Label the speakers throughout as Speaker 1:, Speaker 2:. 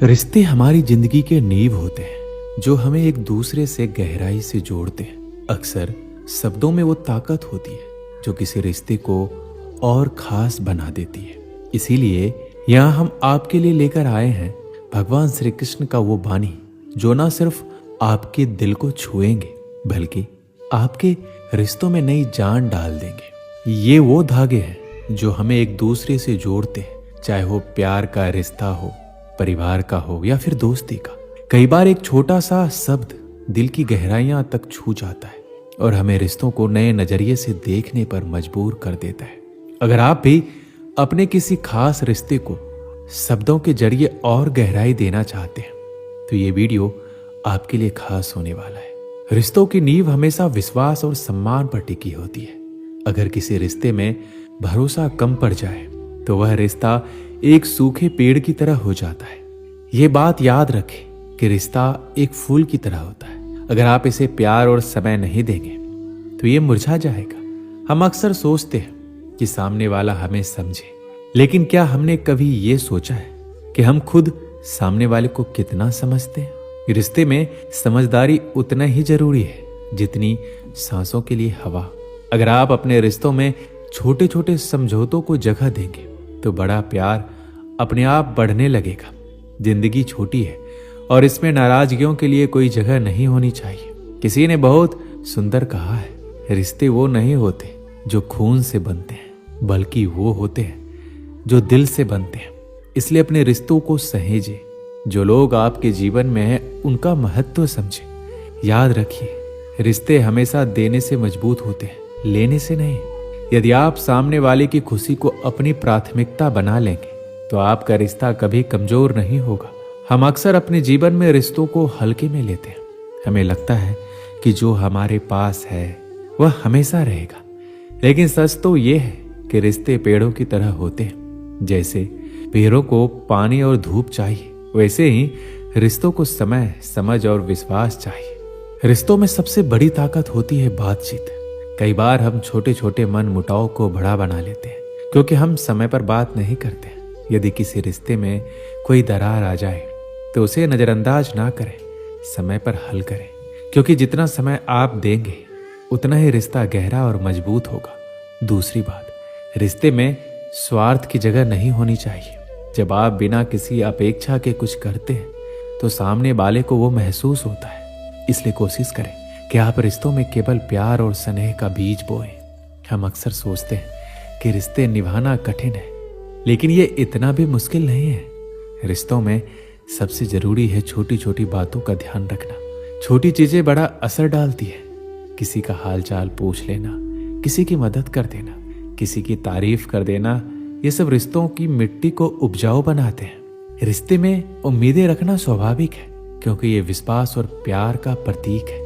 Speaker 1: रिश्ते हमारी जिंदगी के नींव होते हैं जो हमें एक दूसरे से गहराई से जोड़ते हैं। अक्सर शब्दों में वो ताकत होती है जो किसी रिश्ते को और खास बना देती है। इसीलिए यहाँ हम आपके लिए लेकर आए हैं भगवान श्री कृष्ण का वो बानी जो ना सिर्फ आपके दिल को छुएंगे बल्कि आपके रिश्तों में नई जान डाल देंगे। ये वो धागे हैं जो हमें एक दूसरे से जोड़ते हैं, चाहे वो प्यार का रिश्ता हो, परिवार का हो या फिर दोस्ती का। कई बार एक छोटा सा शब्द दिल की गहराइयां तक छू जाता है और हमें रिश्तों को नए नजरिए से देखने पर मजबूर कर देता है। अगर आप भी अपने किसी खास रिश्ते को शब्दों के जरिए और गहराई देना चाहते हैं तो ये वीडियो आपके लिए खास होने वाला है। रिश्तों की नींव हमेशा विश्वास और सम्मान पर टिकी होती है। अगर किसी रिश्ते में भरोसा कम पड़ जाए तो वह रिश्ता एक सूखे पेड़ की तरह हो जाता है। ये बात याद रखें कि रिश्ता एक फूल की तरह होता है। अगर आप इसे प्यार और समय नहीं देंगे तो ये मुरझा जाएगा। हम अक्सर सोचते हैं कि सामने वाला हमें समझे, लेकिन क्या हमने कभी ये सोचा है कि हम खुद सामने वाले को कितना समझते हैं? रिश्ते में समझदारी उतना ही जरूरी है जितनी सांसों के लिए हवा। अगर आप अपने रिश्तों में छोटे छोटे समझौतों को जगह देंगे तो बड़ा प्यार अपने आप बढ़ने लगेगा। जिंदगी छोटी है और इसमें नाराजगियों के लिए कोई जगह नहीं होनी चाहिए। किसी ने बहुत सुंदर कहा है, रिश्ते वो नहीं होते जो खून से बनते हैं बल्कि वो होते हैं जो दिल से बनते हैं। इसलिए अपने रिश्तों को सहेजे। जो लोग आपके जीवन में हैं उनका महत्व समझे। याद रखिए, रिश्ते हमेशा देने से मजबूत होते हैं, लेने से नहीं। यदि आप सामने वाले की खुशी को अपनी प्राथमिकता बना लेंगे तो आपका रिश्ता कभी कमजोर नहीं होगा। हम अक्सर अपने जीवन में रिश्तों को हल्के में लेते हैं। हमें लगता है कि जो हमारे पास है वह हमेशा रहेगा, लेकिन सच तो यह है कि रिश्ते पेड़ों की तरह होते हैं। जैसे पेड़ों को पानी और धूप चाहिए, वैसे ही रिश्तों को समय, समझ और विश्वास चाहिए। रिश्तों में सबसे बड़ी ताकत होती है बातचीत। कई बार हम छोटे छोटे मन मुटाव को बड़ा बना लेते हैं क्योंकि हम समय पर बात नहीं करते। यदि किसी रिश्ते में कोई दरार आ जाए तो उसे नजरअंदाज ना करें, समय पर हल करें, क्योंकि जितना समय आप देंगे उतना ही रिश्ता गहरा और मजबूत होगा। दूसरी बात, रिश्ते में स्वार्थ की जगह नहीं होनी चाहिए। जब आप बिना किसी अपेक्षा के कुछ करते हैं तो सामने वाले को वो महसूस होता है। इसलिए कोशिश करें कि आप रिश्तों में केवल प्यार और स्नेह का बीज बोएं। हम अक्सर सोचते हैं कि रिश्ते निभाना कठिन है, लेकिन ये इतना भी मुश्किल नहीं है। रिश्तों में सबसे जरूरी है छोटी छोटी बातों का ध्यान रखना। छोटी चीजें बड़ा असर डालती है। किसी का हालचाल पूछ लेना, किसी की मदद कर देना, किसी की तारीफ कर देना, ये सब रिश्तों की मिट्टी को उपजाऊ बनाते हैं। रिश्ते में उम्मीदें रखना स्वाभाविक है क्योंकि ये विश्वास और प्यार का प्रतीक है।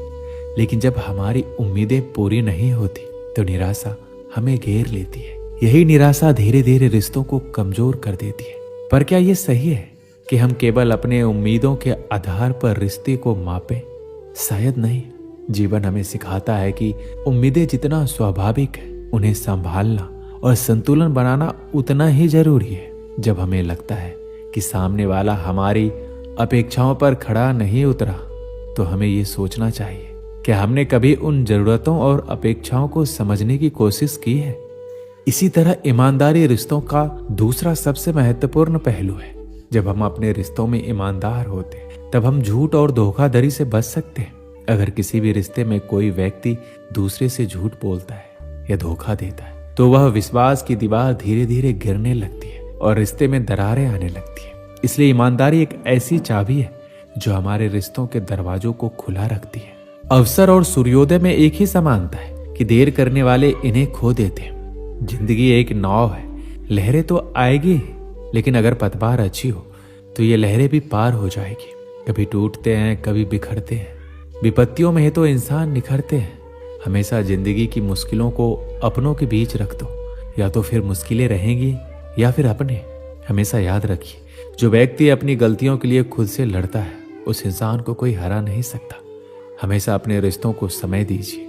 Speaker 1: लेकिन जब हमारी उम्मीदें पूरी नहीं होती तो निराशा हमें घेर लेती है। यही निराशा धीरे धीरे रिश्तों को कमजोर कर देती है। पर क्या ये सही है कि हम केवल अपने उम्मीदों के आधार पर रिश्ते को मापें? शायद नहीं। जीवन हमें सिखाता है कि उम्मीदें जितना स्वाभाविक है, उन्हें संभालना और संतुलन बनाना उतना ही जरूरी है। जब हमें लगता है कि सामने वाला हमारी अपेक्षाओं पर खड़ा नहीं उतरा तो हमें ये सोचना चाहिए कि हमने कभी उन जरूरतों और अपेक्षाओं को समझने की कोशिश की है। इसी तरह ईमानदारी रिश्तों का दूसरा सबसे महत्वपूर्ण पहलू है। जब हम अपने रिश्तों में ईमानदार होते हैं तब हम झूठ और धोखाधड़ी से बच सकते हैं। अगर किसी भी रिश्ते में कोई व्यक्ति दूसरे से झूठ बोलता है या धोखा देता है तो वह विश्वास की दीवार धीरे धीरे गिरने लगती है और रिश्ते में दरारें आने लगती है। इसलिए ईमानदारी एक ऐसी चाबी है जो हमारे रिश्तों के दरवाजों को खुला रखती है। अवसर और सूर्योदय में एक ही समानता है कि देर करने वाले इन्हें खो देते हैं। जिंदगी एक नाव है, लहरें तो आएगी, लेकिन अगर पतवार अच्छी हो तो ये लहरें भी पार हो जाएगी। कभी टूटते हैं, कभी बिखरते हैं। विपत्तियों में ही तो इंसान निखरते हैं। हमेशा जिंदगी की मुश्किलों को अपनों के बीच रख दो, या तो फिर मुश्किलें रहेंगी या फिर अपने। हमेशा याद रखिए, जो व्यक्ति अपनी गलतियों के लिए खुद से लड़ता है उस इंसान को कोई हरा नहीं सकता। हमेशा अपने रिश्तों को समय दीजिए,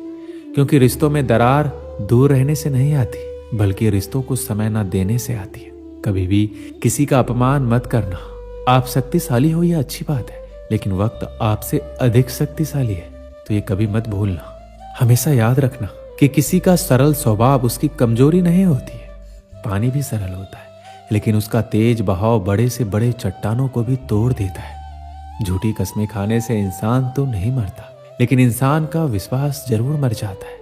Speaker 1: क्योंकि रिश्तों में दरार दूर रहने से नहीं आती बल्कि रिश्तों को समय न देने से आती है। कभी भी किसी का अपमान मत करना, आप शक्तिशाली हो यह अच्छी बात है, लेकिन वक्त आपसे अधिक शक्तिशाली है, तो ये कभी मत भूलना। हमेशा याद रखना कि किसी का सरल स्वभाव उसकी कमजोरी नहीं होती है। पानी भी सरल होता है, लेकिन उसका तेज बहाव बड़े से बड़े चट्टानों को भी तोड़ देता है। झूठी कस्में खाने से इंसान तो नहीं मरता, लेकिन इंसान का विश्वास जरूर मर जाता है।